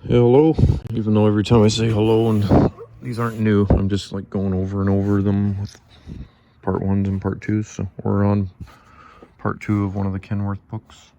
Hello, even though every time I say hello and these aren't new, I'm just like going over and over them with part ones and part twos. So we're on part two of one of the Kenworth books.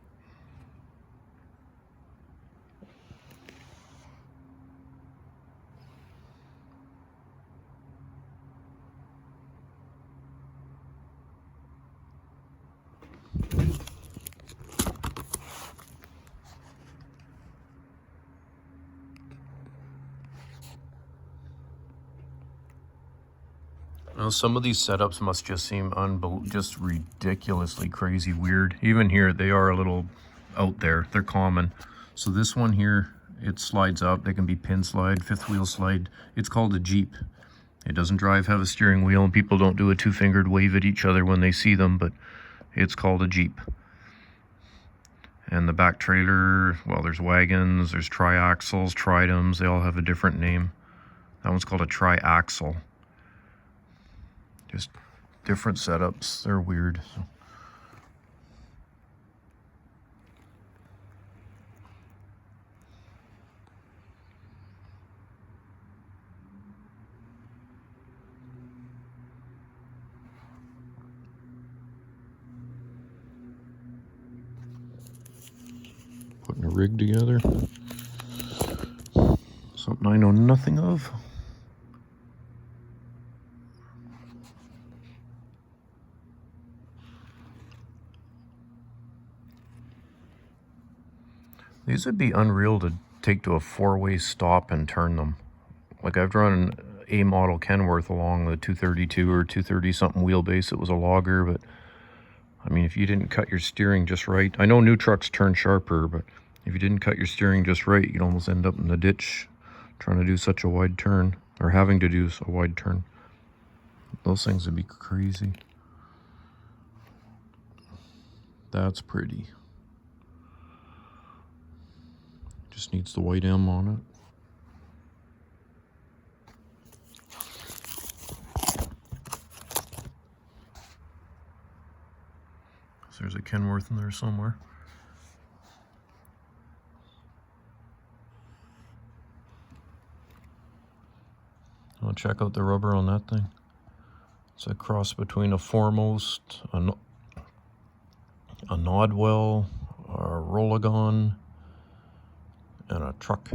Now, some of these setups must just seem just ridiculously crazy weird. Even here, they are a little out there. They're common. So this one here, it slides up. They can be pin slide, fifth wheel slide. It's called a Jeep. It doesn't have a steering wheel, and people don't do a two-fingered wave at each other when they see them, but it's called a Jeep. And the back trailer, well, there's wagons, there's triaxles, tridems. They all have a different name. That one's called a triaxle. Just different setups. They're weird. So. Putting a rig together. Something I know nothing of. These would be unreal to take to a four-way stop and turn them. Like I've run an A model Kenworth along the 232 or 230 something wheelbase. It was a logger, but I mean, if you didn't cut your steering just right, I know new trucks turn sharper, but if you didn't cut your steering just right, you'd almost end up in the ditch trying to do such a wide turn, or having to do a wide turn. Those things would be crazy. That's pretty. Just needs the white M on it. So there's a Kenworth in there somewhere. I'll check out the rubber on that thing. It's a cross between a Foremost, a Nodwell, a Rolagon, and a truck.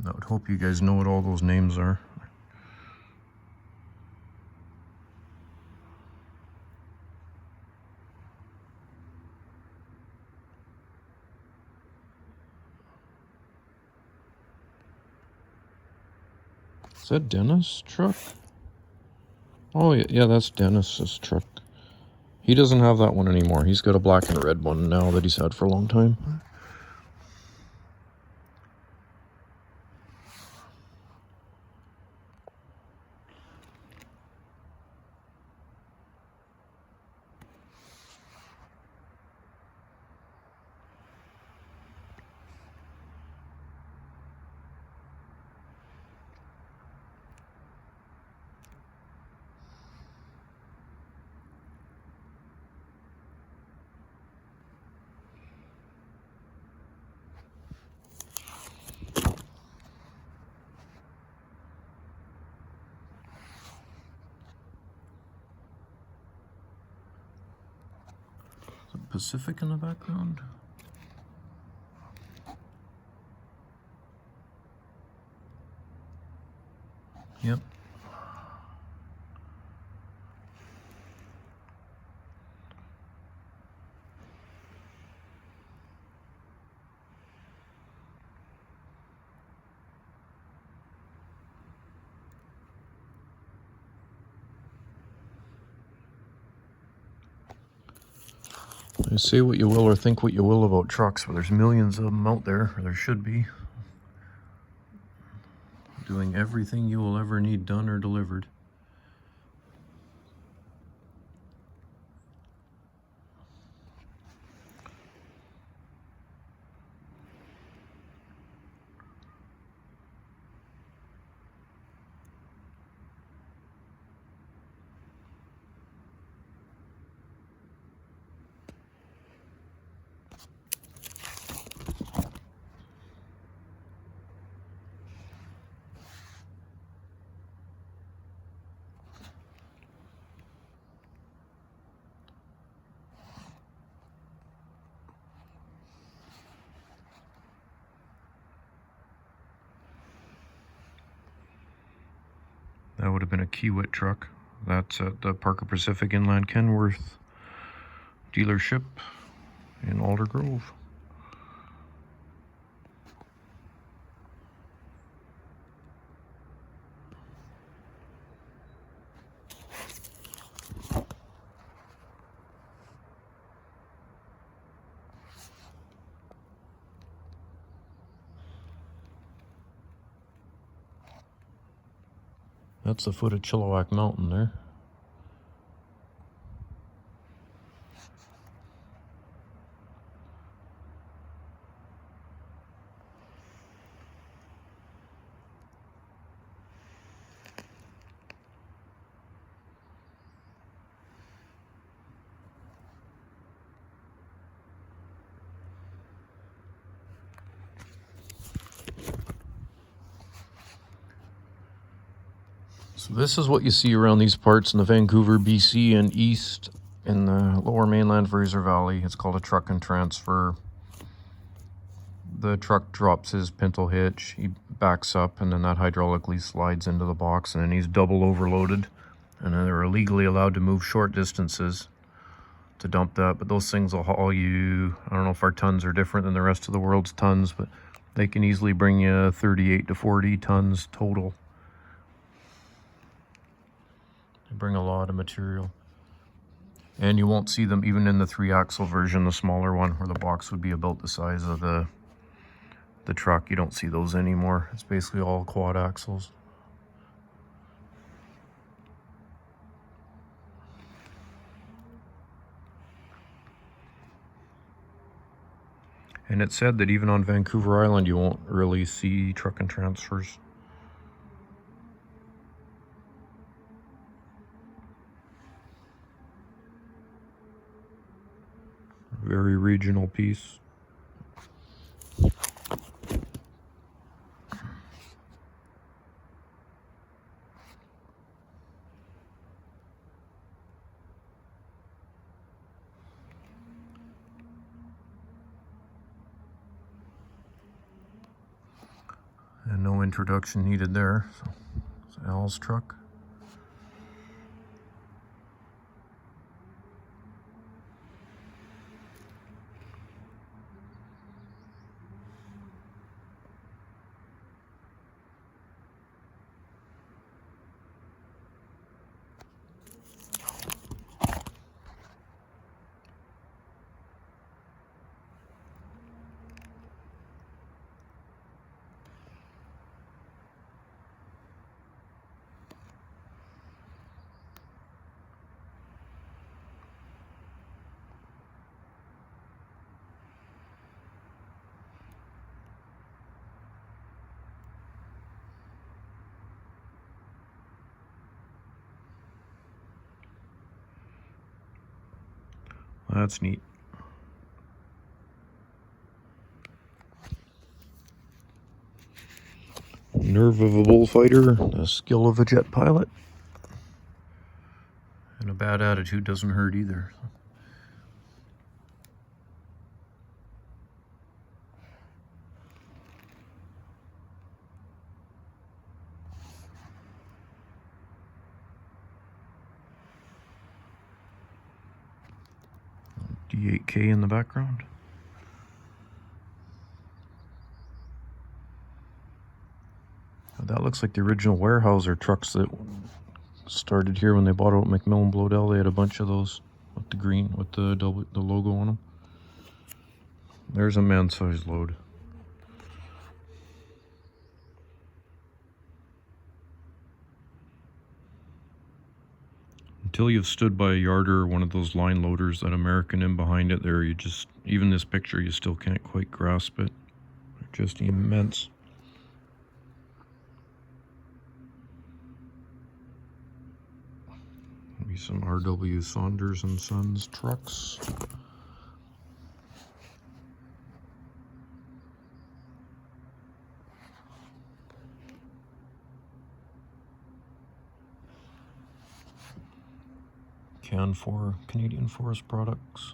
I would hope you guys know what all those names are. Is that Dennis' truck? Oh, yeah, that's Dennis's truck. He doesn't have that one anymore. He's got a black and red one now that he's had for a long time. Pacific in the background. Yep. Say what you will or think what you will about trucks, but there's millions of them out there, or there should be, doing everything you will ever need done or delivered. That would have been a Kiewit truck. That's at the Parker Pacific Inland Kenworth dealership in Alder Grove. That's the foot of Chilliwack Mountain there. So this is what you see around these parts in the Vancouver, BC and east in the lower mainland Fraser Valley. It's called a truck and transfer. The truck drops his pintle hitch, he backs up, and then that hydraulically slides into the box, and then he's double overloaded. And then they're illegally allowed to move short distances to dump that, but those things will haul you, I don't know if our tons are different than the rest of the world's tons, but they can easily bring you 38 to 40 tons total. They bring a lot of material. And you won't see them even in the 3-axle version, the smaller one, where the box would be about the size of the truck. You don't see those anymore. It's basically all quad axles. And it said that even on Vancouver Island, you won't really see truck and transfers. Very regional piece. And no introduction needed there. So it's Al's truck. That's neat. Nerve of a bullfighter, the skill of a jet pilot. And a bad attitude doesn't hurt either. D8K in the background. That looks like the original Weyerhaeuser trucks that started here when they bought out McMillan Bloedel. They had a bunch of those with the green, with the logo on them. There's a man-sized load. Until you've stood by a yarder or one of those line loaders, that American in behind it there, you just, even this picture, you still can't quite grasp it. They're just immense. Maybe some R.W. Saunders and Sons trucks. Canfor, Canadian Forest Products.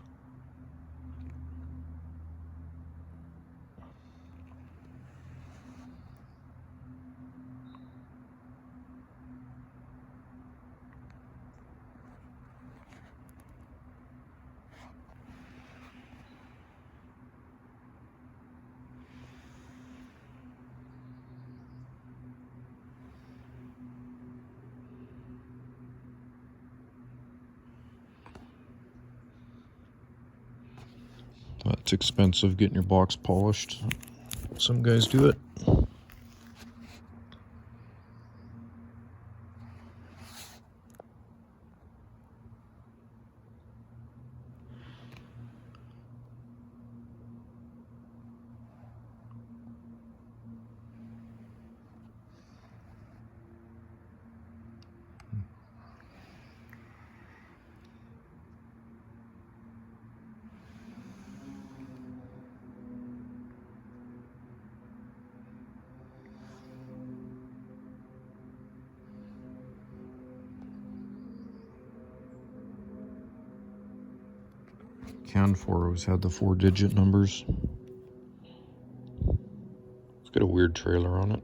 That's expensive getting your box polished. Some guys do it. Can 4 always had the 4-digit numbers. It's got a weird trailer on it.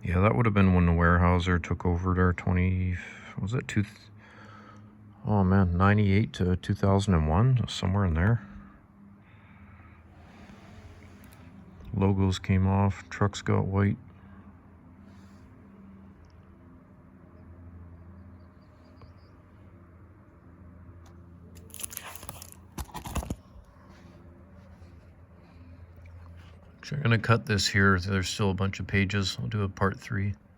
Yeah, that would have been when the Weyerhaeuser took over there. Was it 98 to 2001, somewhere in there. Logos came off, trucks got white. Actually, I'm gonna cut this here. There's still a bunch of pages. I'll do a part 3.